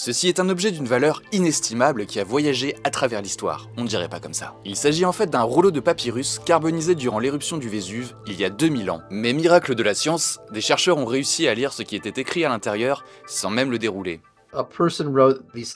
Ceci est un objet d'une valeur inestimable qui a voyagé à travers l'histoire, on ne dirait pas comme ça. Il s'agit en fait d'un rouleau de papyrus carbonisé durant l'éruption du Vésuve il y a 2000 ans. Mais miracle de la science, des chercheurs ont réussi à lire ce qui était écrit à l'intérieur sans même le dérouler. A person wrote these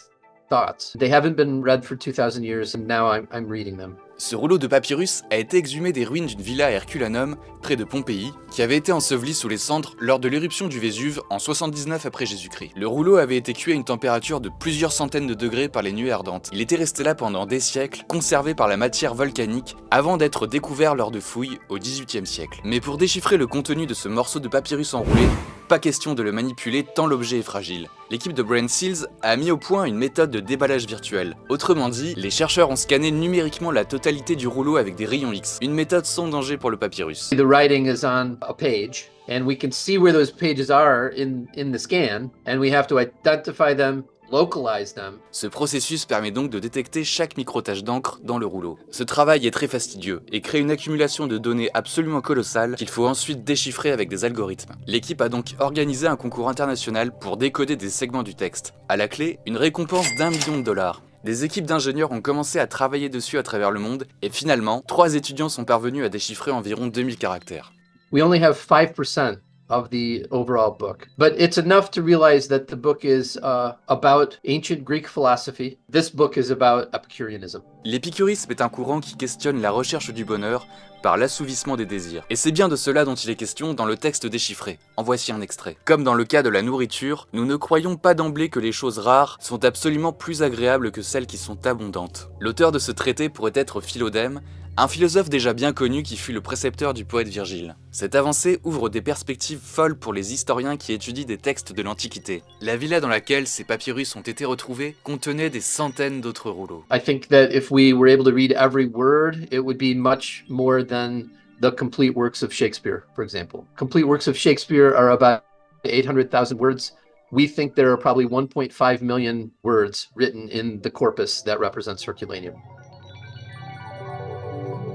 thoughts. They haven't been read for 2000 years and now I'm reading them. Ce rouleau de papyrus a été exhumé des ruines d'une villa à Herculanum, près de Pompéi, qui avait été ensevelie sous les cendres lors de l'éruption du Vésuve en 79 après Jésus-Christ. Le rouleau avait été cuit à une température de plusieurs centaines de degrés par les nuées ardentes. Il était resté là pendant des siècles, conservé par la matière volcanique, avant d'être découvert lors de fouilles au XVIIIe siècle. Mais pour déchiffrer le contenu de ce morceau de papyrus enroulé, pas question de le manipuler tant l'objet est fragile. L'équipe de Brain Seals a mis au point une méthode de déballage virtuel. Autrement dit, les chercheurs ont scanné numériquement la totalité du rouleau avec des rayons X, une méthode sans danger pour le papyrus. The writing is on a page and we can see where those pages are in the scan and we have to identify them, localize them. Ce processus permet donc de détecter chaque microtache d'encre dans le rouleau. Ce travail est très fastidieux et crée une accumulation de données absolument colossale qu'il faut ensuite déchiffrer avec des algorithmes. L'équipe a donc organisé un concours international pour décoder des segments du texte. À la clé, une récompense d'1 million de dollars. Des équipes d'ingénieurs ont commencé à travailler dessus à travers le monde et finalement, 3 étudiants sont parvenus à déchiffrer environ 2000 caractères. We only have 5% of the overall book. But it's enough to realize that the book is about ancient Greek philosophy. This book is about Epicureanism. L'épicurisme est un courant qui questionne la recherche du bonheur par l'assouvissement des désirs. Et c'est bien de cela dont il est question dans le texte déchiffré. En voici un extrait. Comme dans le cas de la nourriture, nous ne croyons pas d'emblée que les choses rares sont absolument plus agréables que celles qui sont abondantes. L'auteur de ce traité pourrait être Philodème, un philosophe déjà bien connu qui fut le précepteur du poète Virgile. Cette avancée ouvre des perspectives folles pour les historiens qui étudient des textes de l'Antiquité. La villa dans laquelle ces papyrus ont été retrouvés contenait des centaines d'autres rouleaux. I think that if we were able to read every word, it would be much more than the complete works of Shakespeare, for example. Complete works of Shakespeare are about 800,000 words. We think there are probably 1.5 million words written in the corpus that represents Herculaneum.